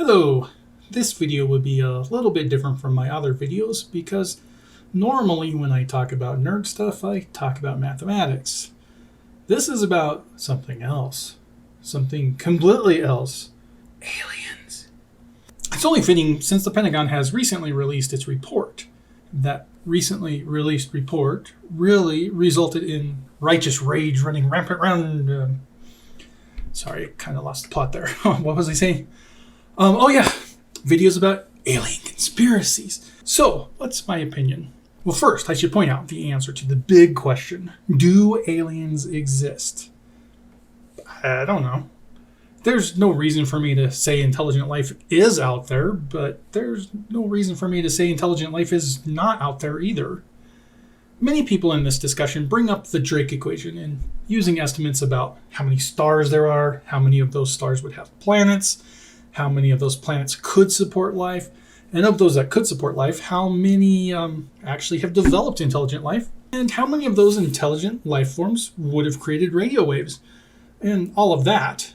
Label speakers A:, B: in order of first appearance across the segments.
A: Hello! This video would be a little bit different from my other videos because normally when I talk about nerd stuff, I talk about mathematics. This is about something else. Something completely else. Aliens. It's only fitting since the Pentagon has recently released its report. That recently released report really resulted in righteous rage running rampant around. Sorry, I kind of lost the plot there. What was I saying? Videos about alien conspiracies. So, what's my opinion? Well, first, I should point out the answer to the big question. Do aliens exist? I don't know. There's no reason for me to say intelligent life is out there, but there's no reason for me to say intelligent life is not out there either. Many people in this discussion bring up the Drake equation and using estimates about how many stars there are, how many of those stars would have planets, how many of those planets could support life, and of those that could support life, how many actually have developed intelligent life, and how many of those intelligent life forms would have created radio waves, and all of that.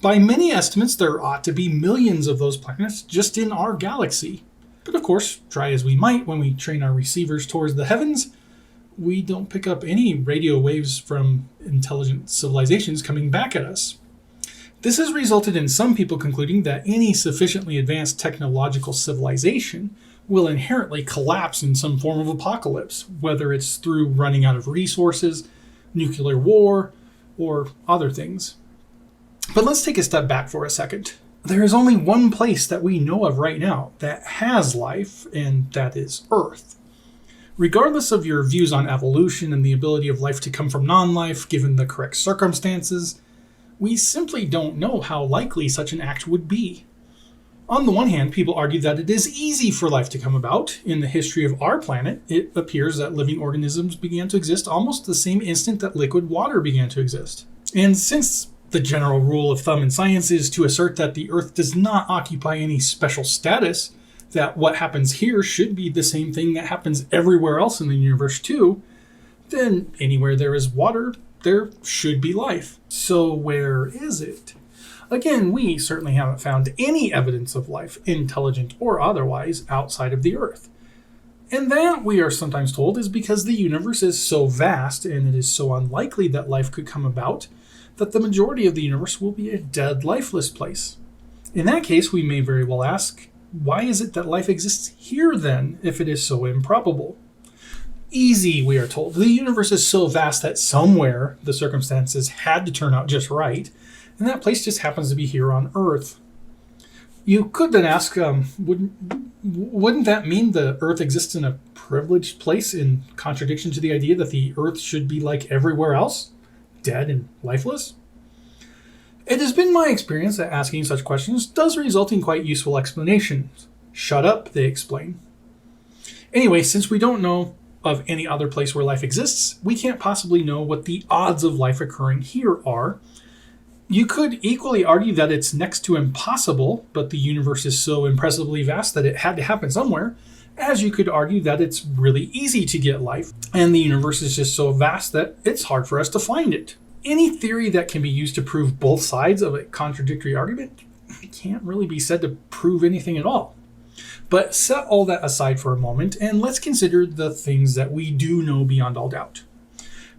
A: By many estimates, there ought to be millions of those planets just in our galaxy. But of course, try as we might when we train our receivers towards the heavens, we don't pick up any radio waves from intelligent civilizations coming back at us. This has resulted in some people concluding that any sufficiently advanced technological civilization will inherently collapse in some form of apocalypse, whether it's through running out of resources, nuclear war, or other things. But let's take a step back for a second. There is only one place that we know of right now that has life, and that is Earth. Regardless of your views on evolution and the ability of life to come from non-life given the correct circumstances, we simply don't know how likely such an act would be. On the one hand, people argue that it is easy for life to come about. In the history of our planet, it appears that living organisms began to exist almost the same instant that liquid water began to exist. And since the general rule of thumb in science is to assert that the Earth does not occupy any special status, that what happens here should be the same thing that happens everywhere else in the universe too, then anywhere there is water, there should be life. So where is it? Again, we certainly haven't found any evidence of life, intelligent or otherwise, outside of the Earth. And that, we are sometimes told, is because the universe is so vast and it is so unlikely that life could come about that the majority of the universe will be a dead, lifeless place. In that case, we may very well ask, why is it that life exists here then, if it is so improbable? Easy, we are told. The universe is so vast that somewhere the circumstances had to turn out just right, and that place just happens to be here on Earth. You could then ask, wouldn't that mean the Earth exists in a privileged place in contradiction to the idea that the Earth should be like everywhere else, dead and lifeless? It has been my experience that asking such questions does result in quite useful explanations. Shut up, they explain. Anyway, since we don't know of any other place where life exists, we can't possibly know what the odds of life occurring here are. You could equally argue that it's next to impossible, but the universe is so impressively vast that it had to happen somewhere, as you could argue that it's really easy to get life, and the universe is just so vast that it's hard for us to find it. Any theory that can be used to prove both sides of a contradictory argument can't really be said to prove anything at all. But set all that aside for a moment, and let's consider the things that we do know beyond all doubt.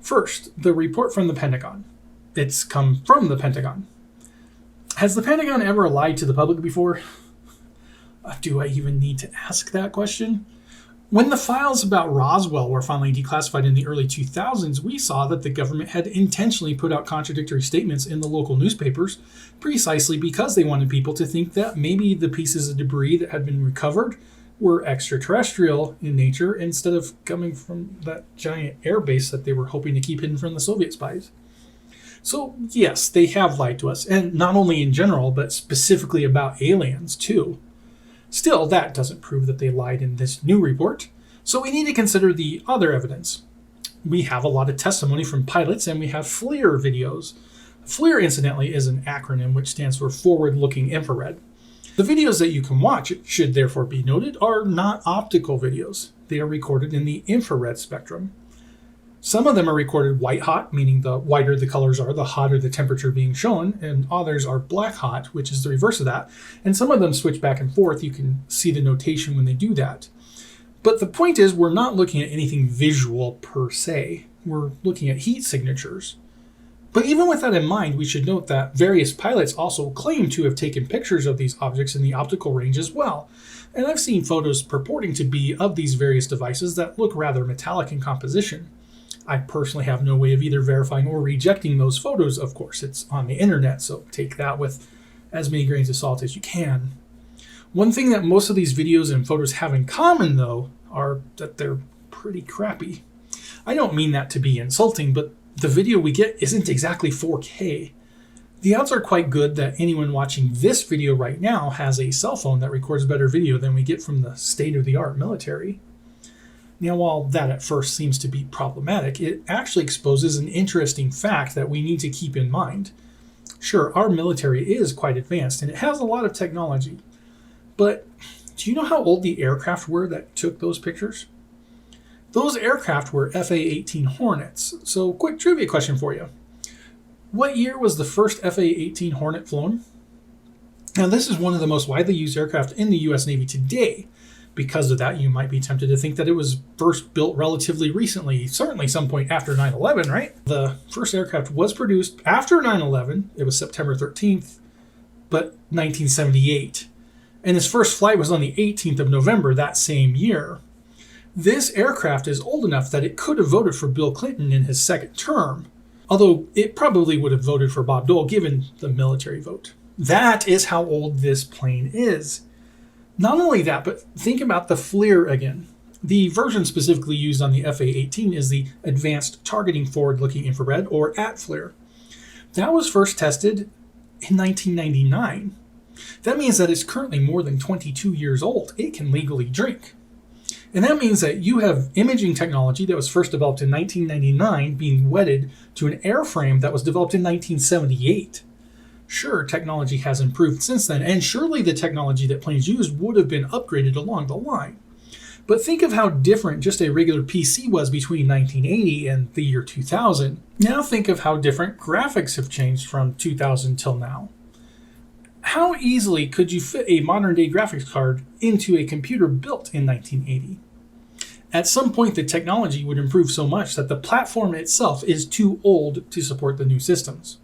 A: First, the report from the Pentagon. It's come from the Pentagon. Has the Pentagon ever lied to the public before? Do I even need to ask that question? When the files about Roswell were finally declassified in the early 2000s, we saw that the government had intentionally put out contradictory statements in the local newspapers precisely because they wanted people to think that maybe the pieces of debris that had been recovered were extraterrestrial in nature instead of coming from that giant air base that they were hoping to keep hidden from the Soviet spies. So yes, they have lied to us, and not only in general, but specifically about aliens too. Still, that doesn't prove that they lied in this new report, so we need to consider the other evidence. We have a lot of testimony from pilots, and we have FLIR videos. FLIR, incidentally, is an acronym which stands for Forward-Looking Infrared. The videos that you can watch, it should therefore be noted, are not optical videos. They are recorded in the infrared spectrum. Some of them are recorded white hot, meaning the whiter the colors are, the hotter the temperature being shown, and others are black hot, which is the reverse of that. And some of them switch back and forth. You can see the notation when they do that. But the point is, we're not looking at anything visual per se. We're looking at heat signatures. But even with that in mind, we should note that various pilots also claim to have taken pictures of these objects in the optical range as well. And I've seen photos purporting to be of these various devices that look rather metallic in composition. I personally have no way of either verifying or rejecting those photos. Of course, it's on the internet, so take that with as many grains of salt as you can. One thing that most of these videos and photos have in common, though, are that they're pretty crappy. I don't mean that to be insulting, but the video we get isn't exactly 4K. The odds are quite good that anyone watching this video right now has a cell phone that records better video than we get from the state-of-the-art military. Now, while that at first seems to be problematic, it actually exposes an interesting fact that we need to keep in mind. Sure, our military is quite advanced and it has a lot of technology, but do you know how old the aircraft were that took those pictures? Those aircraft were FA-18 Hornets. So, quick trivia question for you. What year was the first FA-18 Hornet flown? Now, this is one of the most widely used aircraft in the U.S. Navy today. Because of that, you might be tempted to think that it was first built relatively recently, certainly some point after 9/11, right? The first aircraft was produced after 9/11. It was September 13th, but 1978. And his first flight was on the 18th of November that same year. This aircraft is old enough that it could have voted for Bill Clinton in his second term, although it probably would have voted for Bob Dole given the military vote. That is how old this plane is. Not only that, but think about the FLIR again. The version specifically used on the FA-18 is the Advanced Targeting Forward-Looking Infrared, or AT-FLIR. That was first tested in 1999. That means that it's currently more than 22 years old. It can legally drink. And that means that you have imaging technology that was first developed in 1999 being wedded to an airframe that was developed in 1978. Sure, technology has improved since then, and surely the technology that planes used would have been upgraded along the line. But think of how different just a regular PC was between 1980 and the year 2000. Now think of how different graphics have changed from 2000 till now. How easily could you fit a modern-day graphics card into a computer built in 1980? At some point, the technology would improve so much that the platform itself is too old to support the new systems.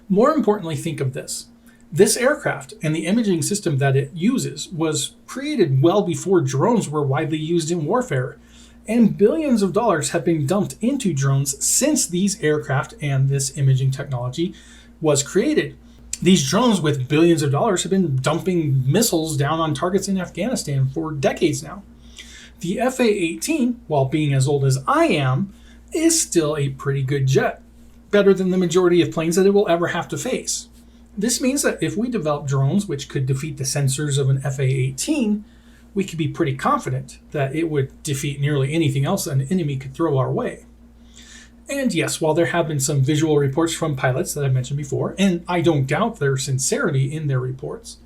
A: More importantly, think of this. This aircraft and the imaging system that it uses was created well before drones were widely used in warfare, and billions of dollars have been dumped into drones since these aircraft and this imaging technology was created. These drones with billions of dollars have been dumping missiles down on targets in Afghanistan for decades now. The FA-18, while being as old as I am, is still a pretty good jet. Better than the majority of planes that it will ever have to face. This means that if we develop drones which could defeat the sensors of an FA-18, we could be pretty confident that it would defeat nearly anything else an enemy could throw our way. And yes, while there have been some visual reports from pilots that I've mentioned before, and I don't doubt their sincerity in their reports,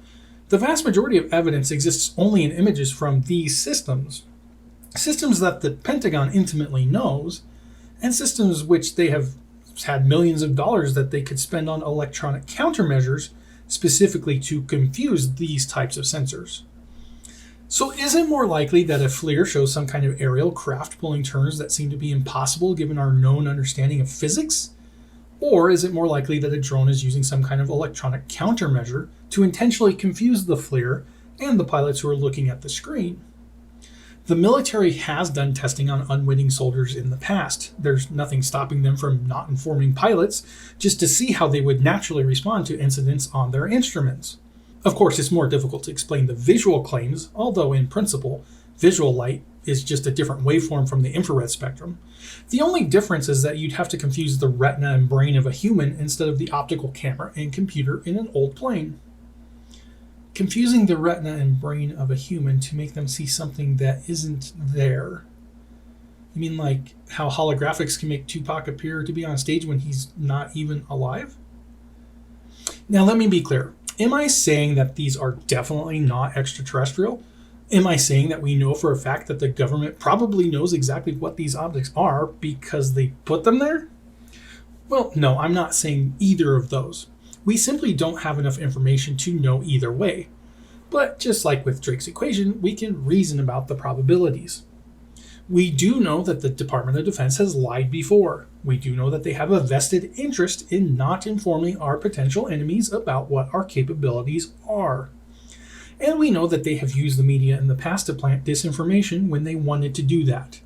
A: the vast majority of evidence exists only in images from these systems. Systems that the Pentagon intimately knows, and systems which they have had millions of dollars that they could spend on electronic countermeasures specifically to confuse these types of sensors. So is it more likely that a FLIR shows some kind of aerial craft pulling turns that seem to be impossible given our known understanding of physics? Or is it more likely that a drone is using some kind of electronic countermeasure to intentionally confuse the FLIR and the pilots who are looking at the screen? The military has done testing on unwitting soldiers in the past. There's nothing stopping them from not informing pilots just to see how they would naturally respond to incidents on their instruments. Of course, it's more difficult to explain the visual claims, although in principle, visual light is just a different waveform from the infrared spectrum. The only difference is that you'd have to confuse the retina and brain of a human instead of the optical camera and computer in an old plane. Confusing the retina and brain of a human to make them see something that isn't there. You mean like how holographics can make Tupac appear to be on stage when he's not even alive? Now let me be clear. Am I saying that these are definitely not extraterrestrial? Am I saying that we know for a fact that the government probably knows exactly what these objects are because they put them there? Well, no, I'm not saying either of those. We simply don't have enough information to know either way. But just like with Drake's equation, we can reason about the probabilities. We do know that the Department of Defense has lied before. We do know that they have a vested interest in not informing our potential enemies about what our capabilities are. And we know that they have used the media in the past to plant disinformation when they wanted to do that.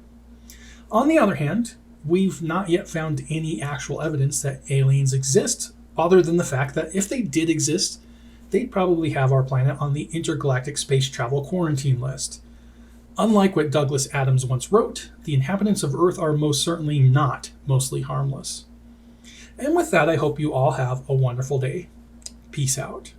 A: On the other hand, we've not yet found any actual evidence that aliens exist, other than the fact that if they did exist, they'd probably have our planet on the intergalactic space travel quarantine list. Unlike what Douglas Adams once wrote, the inhabitants of Earth are most certainly not mostly harmless. And with that, I hope you all have a wonderful day. Peace out.